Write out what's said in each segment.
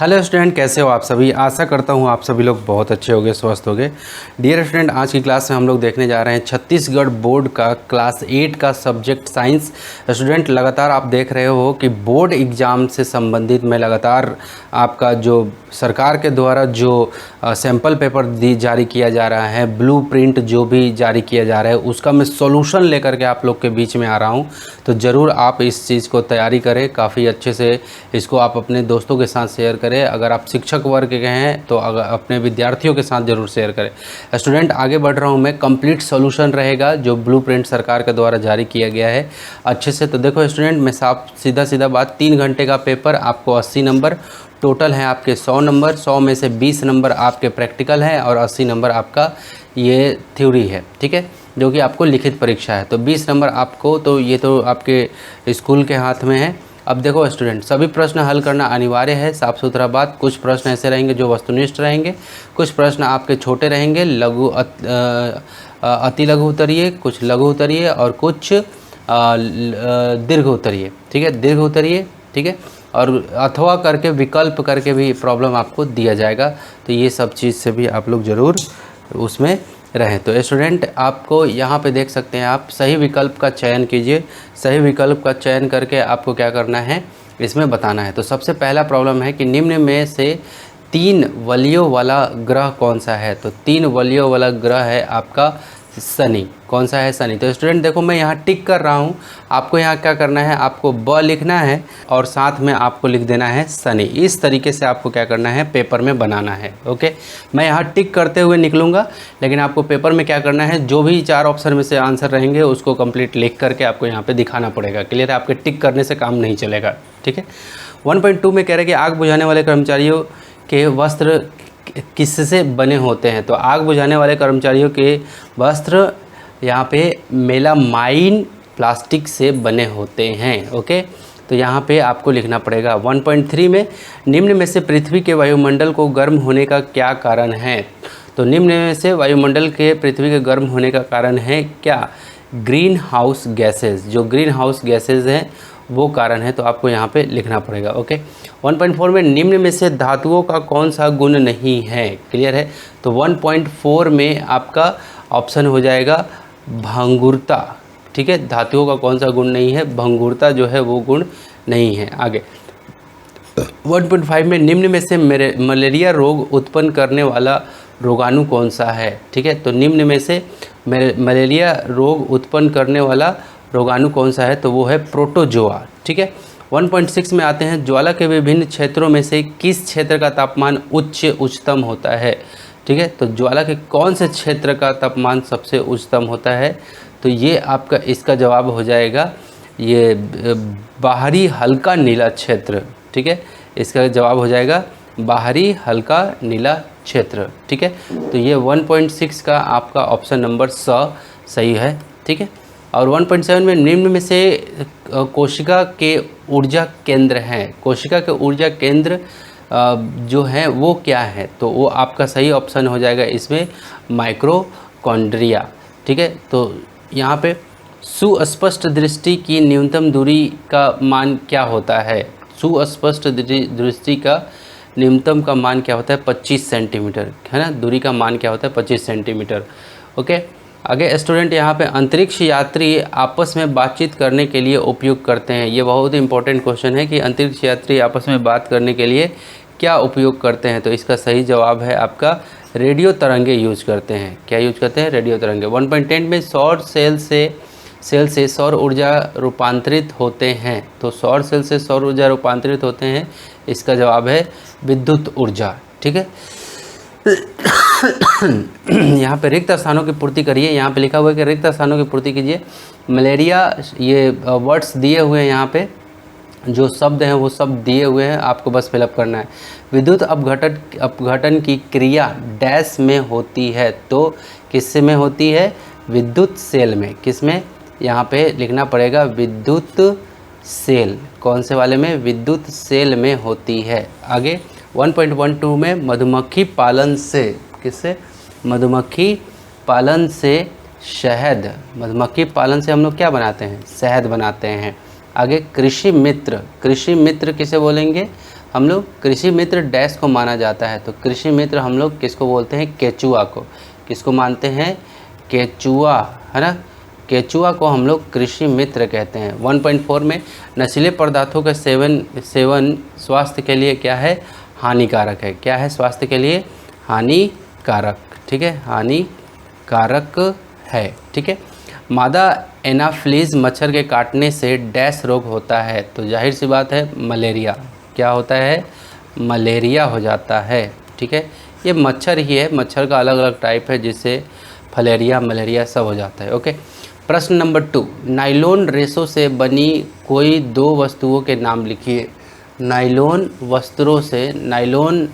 Hello student, कैसे हो आप सभी। आशा करता हूँ आप सभी लोग बहुत अच्छे होंगे, स्वस्थ होंगे। डियर स्टूडेंट, आज की क्लास में हम लोग देखने जा रहे हैं छत्तीसगढ़ बोर्ड का क्लास 8 का सब्जेक्ट साइंस। स्टूडेंट, लगातार आप देख रहे हो कि बोर्ड एग्ज़ाम से संबंधित में लगातार आपका जो सरकार के द्वारा जो सैम्पल पेपर जारी किया जा रहा है, ब्लूप्रिंट जो भी जारी किया जा रहा है, उसका मैं सॉल्यूशन लेकर के आप लोग के बीच में आ रहा हूँ। तो ज़रूर आप इस चीज़ को तैयारी करें, काफ़ी अच्छे से इसको आप अपने दोस्तों के साथ शेयर करें। अगर आप शिक्षक वर्ग के हैं तो अगर अपने विद्यार्थियों के साथ ज़रूर शेयर करें। स्टूडेंट, आगे बढ़ रहा हूँ मैं। कंप्लीट सॉल्यूशन रहेगा जो ब्लूप्रिंट सरकार के द्वारा जारी किया गया है अच्छे से। तो देखो स्टूडेंट, मैं सीधा बात, 3 घंटे का पेपर, आपको 80 नंबर टोटल है, आपके 100 नंबर, 100 में से 20 नंबर आपके प्रैक्टिकल है और 80 नंबर आपका ये थ्योरी है, ठीक है, जो कि आपको लिखित परीक्षा है। तो 20 नंबर आपको, तो ये तो आपके स्कूल के हाथ में है। अब देखो स्टूडेंट, सभी प्रश्न हल करना अनिवार्य है, साफ सुथरा बात। कुछ प्रश्न ऐसे रहेंगे जो वस्तुनिष्ठ रहेंगे, कुछ प्रश्न आपके छोटे रहेंगे, अति लघु उत्तरीय, कुछ लघु उत्तरीय और कुछ दीर्घ उत्तरीय, ठीक है, दीर्घ उत्तरीय, ठीक है, और अथवा करके विकल्प करके भी प्रॉब्लम आपको दिया जाएगा। तो ये सब चीज़ से भी आप लोग ज़रूर उसमें रहें। तो स्टूडेंट, आपको यहाँ पे देख सकते हैं, आप सही विकल्प का चयन कीजिए। सही विकल्प का चयन करके आपको क्या करना है, इसमें बताना है। तो सबसे पहला प्रॉब्लम है कि निम्न में से 3 वलयों वाला ग्रह कौन सा है। तो 3 वलयों वाला ग्रह है आपका शनि। कौन सा है? शनि। तो स्टूडेंट देखो, मैं यहाँ टिक कर रहा हूँ, आपको यहाँ क्या करना है, आपको ब लिखना है और साथ में आपको लिख देना है शनि। इस तरीके से आपको क्या करना है, पेपर में बनाना है। ओके, मैं यहाँ टिक करते हुए निकलूँगा, लेकिन आपको पेपर में क्या करना है, जो भी 4 ऑप्शन में से आंसर रहेंगे उसको कंप्लीट लिख करके आपको यहाँ पर दिखाना पड़ेगा। क्लियर है? आपके टिक करने से काम नहीं चलेगा, ठीक है। 1.2 में कह रहे हैं कि आग बुझाने वाले कर्मचारियों के वस्त्र किससे बने होते हैं। तो आग बुझाने वाले कर्मचारियों के वस्त्र यहाँ पे मेलामाइन प्लास्टिक से बने होते हैं। ओके, तो यहाँ पे आपको लिखना पड़ेगा। 1.3 में निम्न में से पृथ्वी के वायुमंडल को गर्म होने का क्या कारण है। तो निम्न में से वायुमंडल के पृथ्वी के गर्म होने का कारण है क्या? Green house gases. जो ग्रीन हाउस गैसेज हैं वो कारण है, तो आपको यहाँ पे लिखना पड़ेगा। ओके, 1.4 में निम्न में से धातुओं का कौन सा गुण नहीं है। क्लियर है? तो 1.4 में आपका ऑप्शन हो जाएगा भंगुरता, ठीक है। धातुओं का कौन सा गुण नहीं है? भंगुरता जो है वो गुण नहीं है। आगे 1.5 में निम्न में से मलेरिया रोग उत्पन्न करने वाला रोगाणु कौन सा है। ठीक है, तो निम्न में से मलेरिया रोग उत्पन्न करने वाला रोगाणु कौन सा है, तो वो है प्रोटोजोआ। ठीक है, 1.6 में आते हैं, ज्वाला के विभिन्न क्षेत्रों में से किस क्षेत्र का तापमान उच्चतम होता है। ठीक है, तो ज्वाला के कौन से क्षेत्र का तापमान सबसे उच्चतम होता है, तो ये आपका इसका जवाब हो जाएगा ये बाहरी हल्का नीला क्षेत्र। ठीक है, इसका जवाब हो जाएगा बाहरी हल्का नीला क्षेत्र। ठीक है, तो ये 1.6 का आपका ऑप्शन नंबर सही है। ठीक है, और 1.7 में निम्न में से कोशिका के ऊर्जा केंद्र हैं। कोशिका के ऊर्जा केंद्र जो है वो क्या है, तो वो आपका सही ऑप्शन हो जाएगा इसमें माइक्रोकॉन्ड्रिया। ठीक है, तो यहाँ पे सुस्पष्ट दृष्टि की न्यूनतम दूरी का मान क्या होता है। सुस्पष्ट दृष्टि का न्यूनतम का मान क्या होता है, 25 सेंटीमीटर, है ना। दूरी का मान क्या होता है, 25 सेंटीमीटर। ओके, आगे स्टूडेंट यहाँ पे अंतरिक्ष यात्री आपस में बातचीत करने के लिए उपयोग करते हैं। ये बहुत इंपॉर्टेंट क्वेश्चन है कि अंतरिक्ष यात्री आपस में बात करने के लिए क्या उपयोग करते हैं, तो इसका सही जवाब है आपका रेडियो तरंगे यूज करते हैं। क्या यूज करते हैं? रेडियो तरंगे। 1.10 में सौर सेल से सौर ऊर्जा रूपांतरित होते हैं। तो सौर सेल से सौर ऊर्जा रूपांतरित होते हैं, इसका जवाब है विद्युत ऊर्जा। ठीक है, यहाँ पे रिक्त स्थानों की पूर्ति करिए। यहाँ पे लिखा हुआ है कि रिक्त स्थानों की पूर्ति कीजिए। मलेरिया, ये वर्ड्स दिए हुए हैं, यहाँ पे जो शब्द हैं वो शब्द दिए हुए हैं, आपको बस फिलअप करना है। विद्युत अपघटन की क्रिया डैश में होती है, तो किस में होती है? विद्युत सेल में। किस में? यहाँ पे लिखना पड़ेगा विद्युत सेल। कौन से वाले में? विद्युत सेल में होती है। आगे 1.12 में मधुमक्खी पालन से, किससे? मधुमक्खी पालन से शहद। मधुमक्खी पालन से हम लोग क्या बनाते हैं? शहद बनाते हैं। आगे कृषि मित्र। कृषि मित्र किसे बोलेंगे? हम लोग कृषि मित्र डैश को माना जाता है। तो कृषि मित्र हम लोग किसको बोलते हैं? केचुआ को। किसको मानते हैं? केचुआ, है ना। केचुआ को हम लोग कृषि मित्र कहते हैं। 1.4 में नशीले पदार्थों का सेवन स्वास्थ्य के लिए क्या है? हानिकारक है। क्या है? स्वास्थ्य के लिए हानिकारक, ठीक है, हानिकारक है, ठीक है। मादा एनाफ्लीज मच्छर के काटने से डैश रोग होता है। तो जाहिर सी बात है मलेरिया। क्या होता है? मलेरिया हो जाता है, ठीक है। ये मच्छर ही है, मच्छर का अलग अलग टाइप है जिससे फलेरिया, मलेरिया सब हो जाता है। ओके, प्रश्न नंबर 2, नाइलॉन रेशों से बनी कोई दो वस्तुओं के नाम लिखिए। नाइलॉन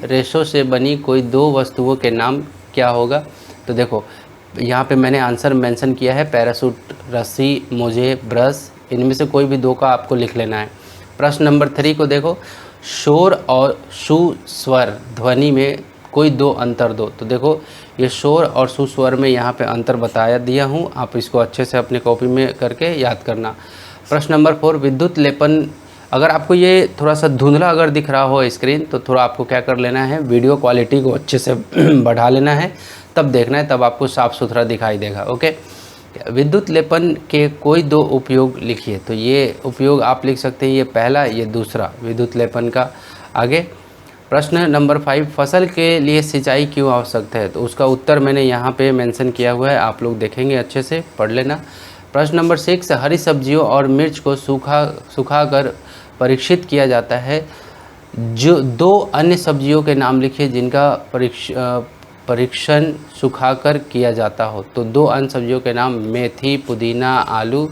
रेशों से बनी कोई दो वस्तुओं के नाम क्या होगा? तो देखो यहाँ पे मैंने आंसर मेंशन किया है, पैराशूट, रस्सी, मोजे, ब्रश, इनमें से कोई भी दो का आपको लिख लेना है। प्रश्न नंबर 3 को देखो, शोर और सुस्वर ध्वनि में कोई दो अंतर दो। तो देखो ये शोर और सुस्वर में यहाँ पे अंतर बताया दिया हूँ, आप इसको अच्छे से अपने कॉपी में करके याद करना। प्रश्न नंबर 4, विद्युत लेपन। अगर आपको ये थोड़ा सा धुंधला अगर दिख रहा हो स्क्रीन, तो थोड़ा आपको क्या कर लेना है, वीडियो क्वालिटी को अच्छे से बढ़ा लेना है, तब देखना है, तब आपको साफ़ सुथरा दिखाई देगा। ओके, विद्युत लेपन के कोई दो उपयोग लिखिए। तो ये उपयोग आप लिख सकते हैं, ये पहला, ये दूसरा, विद्युत लेपन का। आगे प्रश्न नंबर 5, फसल के लिए सिंचाई क्यों आवश्यक है? तो उसका उत्तर मैंने यहाँ पे मेंशन किया हुआ है, आप लोग देखेंगे, अच्छे से पढ़ लेना। प्रश्न नंबर 6, हरी सब्जियों और मिर्च को सुखाकर परीक्षित किया जाता है। जो दो अन्य सब्जियों के नाम लिखिए जिनका परीक्षण सुखाकर किया जाता हो। तो दो अन्य सब्जियों के नाम, मेथी, पुदीना, आलू,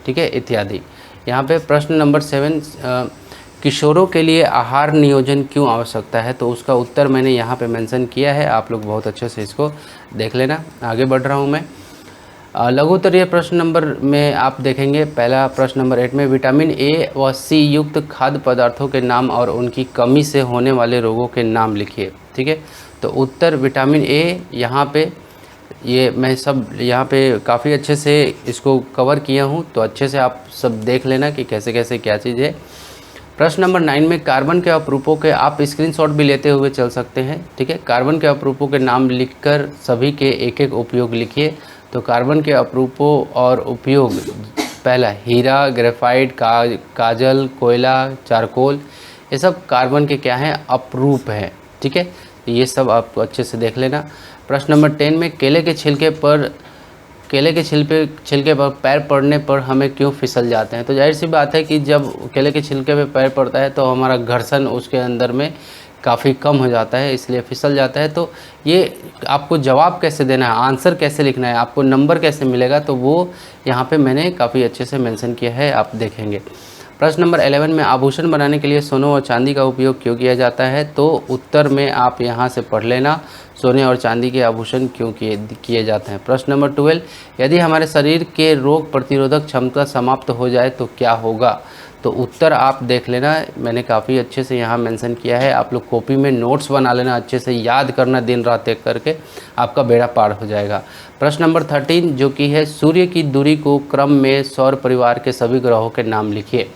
ठीक है, इत्यादि। यहाँ पे प्रश्न नंबर 7, किशोरों के लिए आहार नियोजन क्यों आवश्यकता है? तो उसका उत्तर मैंने यहाँ पे मेंशन किया है, आप लोग बहुत अच्छे से इसको देख लेना। आगे बढ़ रहा हूँ मैं। लघु उत्तरीय प्रश्न नंबर में आप देखेंगे, पहला प्रश्न नंबर 8 में विटामिन ए व सी युक्त खाद्य पदार्थों के नाम और उनकी कमी से होने वाले रोगों के नाम लिखिए, ठीक है। तो उत्तर विटामिन ए, यहाँ पे ये मैं सब यहाँ पे काफ़ी अच्छे से इसको कवर किया हूँ, तो अच्छे से आप सब देख लेना कि कैसे कैसे क्या चीज़ है। प्रश्न नंबर 9 में कार्बन के अपरूपों के, आप स्क्रीनशॉट भी लेते हुए चल सकते हैं, ठीक है। कार्बन के अपरूपों के नाम लिखकर सभी के एक एक उपयोग लिखिए। तो कार्बन के अपरूपों और उपयोग, पहला हीरा, ग्रेफाइट, काजल, कोयला, चारकोल, ये सब कार्बन के क्या हैं? अपरूप हैं, ठीक है। तो ये सब आपको अच्छे से देख लेना। प्रश्न नंबर 10 में केले के छिलके पर पैर पड़ने पर हमें क्यों फिसल जाते हैं? तो जाहिर सी बात है कि जब केले के छिलके पे पैर पड़ता है तो हमारा घर्षण उसके अंदर में काफ़ी कम हो जाता है, इसलिए फिसल जाता है। तो ये आपको जवाब कैसे देना है, आंसर कैसे लिखना है, आपको नंबर कैसे मिलेगा, तो वो यहाँ पे मैंने काफ़ी अच्छे से मेंशन किया है, आप देखेंगे। प्रश्न नंबर 11 में आभूषण बनाने के लिए सोने और चांदी का उपयोग क्यों किया जाता है? तो उत्तर में आप यहाँ से पढ़ लेना, सोने और चांदी के आभूषण क्यों किए जाते हैं। प्रश्न नंबर 12, यदि हमारे शरीर के रोग प्रतिरोधक क्षमता समाप्त हो जाए तो क्या होगा? तो उत्तर आप देख लेना, मैंने काफ़ी अच्छे से यहाँ मेंशन किया है, आप लोग कॉपी में नोट्स बना लेना, अच्छे से याद करना, दिन रात एक करके, आपका बेड़ा पार हो जाएगा। प्रश्न नंबर 13 जो कि है, सूर्य की दूरी को क्रम में सौर परिवार के सभी ग्रहों के नाम लिखिए।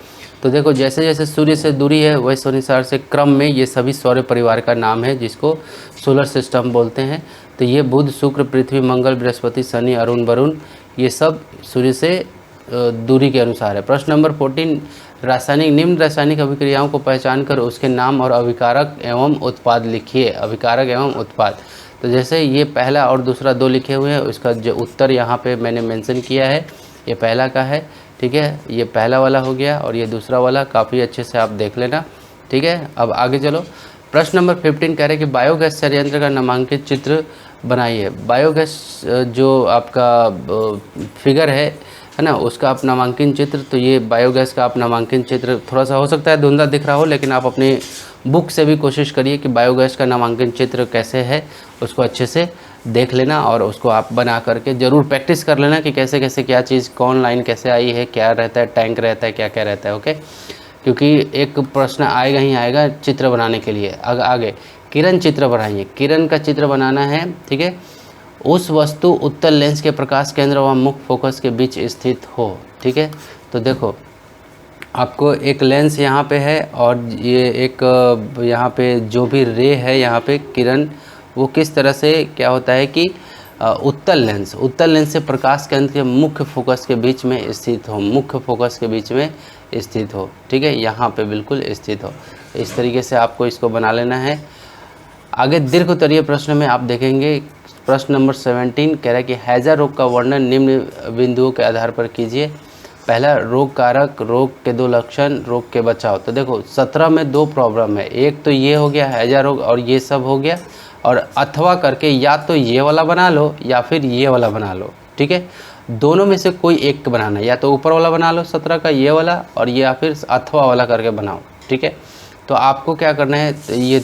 तो देखो जैसे जैसे सूर्य से दूरी है वैसे अनुसार से क्रम में ये सभी सौर परिवार का नाम है, जिसको सोलर सिस्टम बोलते हैं। तो ये बुध, शुक्र, पृथ्वी, मंगल, बृहस्पति, शनि, अरुण, वरुण, ये सब सूर्य से दूरी के अनुसार है। प्रश्न नंबर 14, निम्न रासायनिक अभिक्रियाओं को पहचान कर उसके नाम और अभिकारक एवं उत्पाद लिखिए। अभिकारक एवं उत्पाद, तो जैसे ये पहला और दूसरा दो लिखे हुए हैं, उसका जो उत्तर यहाँ पे मैंने मेंशन किया है, ये पहला का है, ठीक है, ये पहला वाला हो गया और ये दूसरा वाला, काफ़ी अच्छे से आप देख लेना, ठीक है। अब आगे चलो, प्रश्न नंबर 15 कह रहे हैं कि बायोगैस संयंत्र का नामांकित चित्र बनाइए। बायोगैस जो आपका फिगर है ना, उसका आप नामांकन चित्र, तो ये बायोगैस का आप नामांकन चित्र, थोड़ा सा हो सकता है धुंधला दिख रहा हो, लेकिन आप अपने बुक से भी कोशिश करिए कि बायोगैस का नामांकन चित्र कैसे है, उसको अच्छे से देख लेना और उसको आप बना करके ज़रूर प्रैक्टिस कर लेना कि कैसे कैसे क्या चीज़, कौन लाइन कैसे आई है, क्या रहता है, टैंक रहता है, क्या क्या रहता है। ओके, क्योंकि एक प्रश्न आएगा ही आएगा चित्र बनाने के लिए। आगे किरण चित्र बनाइए, किरण का चित्र बनाना है, ठीक है। उस वस्तु उत्तल लेंस के प्रकाश केंद्र व मुख्य फोकस के बीच स्थित हो, ठीक है। तो देखो आपको एक लेंस यहाँ पे है और ये एक यहाँ पे जो भी रे है यहाँ पे किरण, वो किस तरह से क्या होता है कि उत्तल लेंस से प्रकाश केंद्र के मुख्य फोकस के बीच में स्थित हो, मुख्य फोकस के बीच में स्थित हो, ठीक है, यहाँ पे बिल्कुल स्थित हो। इस तरीके से आपको इसको बना लेना है। आगे दीर्घोत्तरीय प्रश्न में आप देखेंगे प्रश्न नंबर 17 कह रहा है कि हैजा रोग का वर्णन निम्न बिंदुओं के आधार पर कीजिए। पहला, रोग कारक, रोग के 2 लक्षण, रोग के बचाव। तो देखो 17 में 2 प्रॉब्लम है, एक तो ये हो गया हैजा रोग और ये सब हो गया, और अथवा करके या तो ये वाला बना लो या फिर ये वाला बना लो, ठीक है, दोनों में से कोई एक बनाना, या तो ऊपर वाला बना लो 17 का ये वाला, और या फिर अथवा वाला करके बनाओ, ठीक है। तो आपको क्या करना है, ये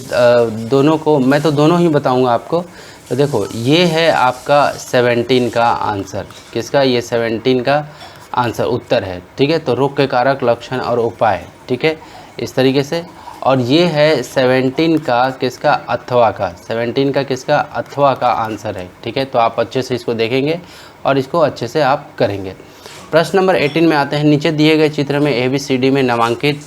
दोनों को मैं तो दोनों ही बताऊंगा आपको। तो देखो ये है आपका 17 का आंसर, किसका, ये 17 का आंसर उत्तर है, ठीक है। तो रोग के कारक, लक्षण और उपाय, ठीक है, इस तरीके से। और ये है 17 का किसका, अथवा का, 17 का किसका, अथवा का आंसर है, ठीक है। तो आप अच्छे से इसको देखेंगे और इसको अच्छे से आप करेंगे। प्रश्न नंबर 18 में आते हैं। नीचे दिए गए चित्र में ABCD में नामांकित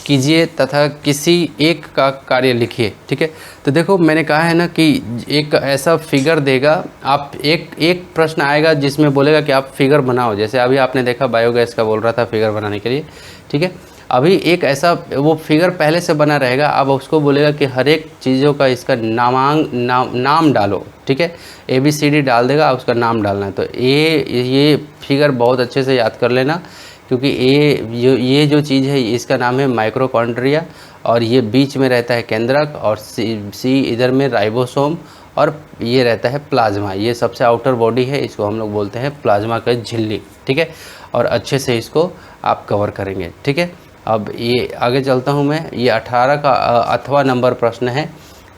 कीजिए तथा किसी एक का कार्य लिखिए, ठीक है। तो देखो मैंने कहा है ना कि एक ऐसा फिगर देगा, आप एक प्रश्न आएगा जिसमें बोलेगा कि आप फिगर बनाओ, जैसे अभी आपने देखा बायोगैस का बोल रहा था फिगर बनाने के लिए, ठीक है। अभी एक ऐसा वो फिगर पहले से बना रहेगा, अब उसको बोलेगा कि हर एक चीज़ों का इसका नाम डालो, ठीक है, ABCD डाल देगा, उसका नाम डालना है। तो ये फिगर बहुत अच्छे से याद कर लेना, क्योंकि ये जो चीज़ है इसका नाम है माइक्रोकॉन्ड्रिया, और ये बीच में रहता है केंद्रक, और सी इधर में राइबोसोम, और ये रहता है प्लाज्मा, ये सबसे आउटर बॉडी है, इसको हम लोग बोलते हैं प्लाज्मा का झिल्ली, ठीक है। और अच्छे से इसको आप कवर करेंगे, ठीक है। अब ये आगे चलता हूँ मैं, ये 18 का अथवा नंबर प्रश्न है,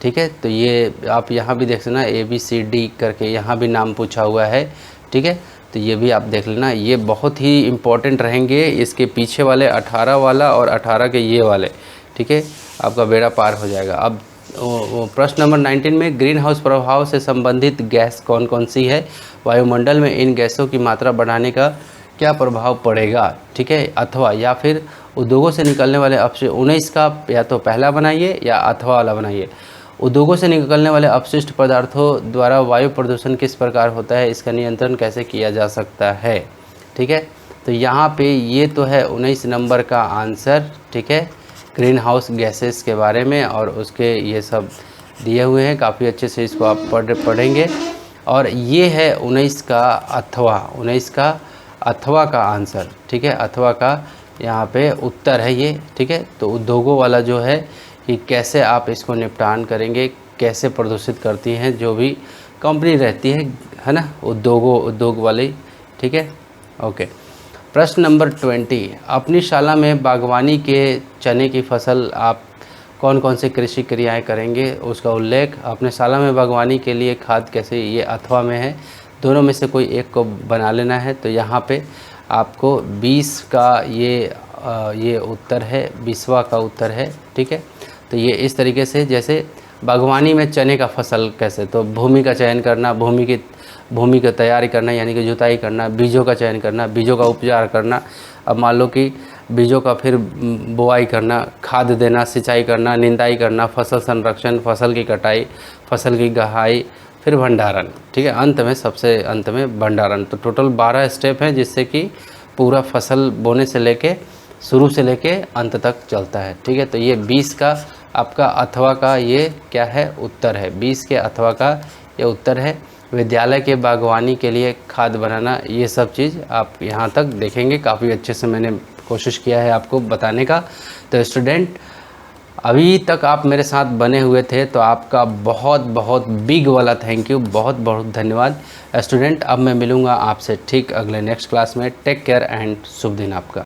ठीक है। तो ये आप यहाँ भी देख सकना ABCD करके यहाँ भी नाम पूछा हुआ है, ठीक है। तो ये भी आप देख लेना, ये बहुत ही इम्पोर्टेंट रहेंगे, इसके पीछे वाले 18 वाला और 18 के ये वाले, ठीक है, आपका बेड़ा पार हो जाएगा। अब प्रश्न नंबर 19 में ग्रीन हाउस प्रभाव से संबंधित गैस कौन कौन सी है, वायुमंडल में इन गैसों की मात्रा बढ़ाने का क्या प्रभाव पड़ेगा, ठीक है। अथवा या फिर उद्योगों से निकलने वाले अपशिष्ट 19 का या तो पहला बनाइए या अथवा वाला बनाइए। उद्योगों से निकलने वाले अपशिष्ट पदार्थों द्वारा वायु प्रदूषण किस प्रकार होता है, इसका नियंत्रण कैसे किया जा सकता है, ठीक है। तो यहाँ पे ये तो है 19 नंबर का आंसर, ठीक है, ग्रीन हाउस गैसेस के बारे में, और उसके ये सब दिए हुए हैं, काफ़ी अच्छे से इसको आप पढ़ेंगे। और ये है 19 का अथवा, 19 का अथवा का आंसर, ठीक है, अथवा का यहाँ पे उत्तर है ये, ठीक है। तो उद्योगों वाला जो है कि कैसे आप इसको निपटान करेंगे, कैसे प्रदूषित करती हैं जो भी कंपनी रहती है ना, उद्योग वाली, ठीक है, ओके। प्रश्न नंबर 20, अपनी शाला में बागवानी के चने की फसल आप कौन कौन से कृषि क्रियाएं करेंगे, उसका उल्लेख। अपने शाला में बागवानी के लिए खाद कैसे, ये अथवा में है, दोनों में से कोई एक को बना लेना है। तो यहाँ पे आपको 20 का ये उत्तर है, 20वां का उत्तर है, ठीक है। तो ये इस तरीके से, जैसे बागवानी में चने का फसल कैसे, तो भूमि का चयन करना, भूमि की तैयारी करना यानी कि जुताई करना, बीजों का चयन करना, बीजों का उपचार करना। अब मान लो कि बीजों का फिर बुआई करना, खाद देना, सिंचाई करना, निंदाई करना, फसल संरक्षण, फसल की कटाई, फसल की गहाई, फिर भंडारण, ठीक है, अंत में सबसे अंत में भंडारण। तो टोटल 12 स्टेप हैं जिससे कि पूरा फसल बोने से लेके शुरू से लेके अंत तक चलता है, ठीक है। तो ये 20 का आपका अथवा का ये क्या है, उत्तर है, 20 के अथवा का ये उत्तर है। विद्यालय के बागवानी के लिए खाद बनाना, ये सब चीज़ आप यहाँ तक देखेंगे, काफ़ी अच्छे से मैंने कोशिश किया है आपको बताने का। तो स्टूडेंट अभी तक आप मेरे साथ बने हुए थे तो आपका बहुत बहुत बिग वाला थैंक यू, बहुत बहुत धन्यवाद स्टूडेंट। अब मैं मिलूँगा आपसे ठीक अगले नेक्स्ट क्लास में। टेक केयर एंड शुभ दिन आपका।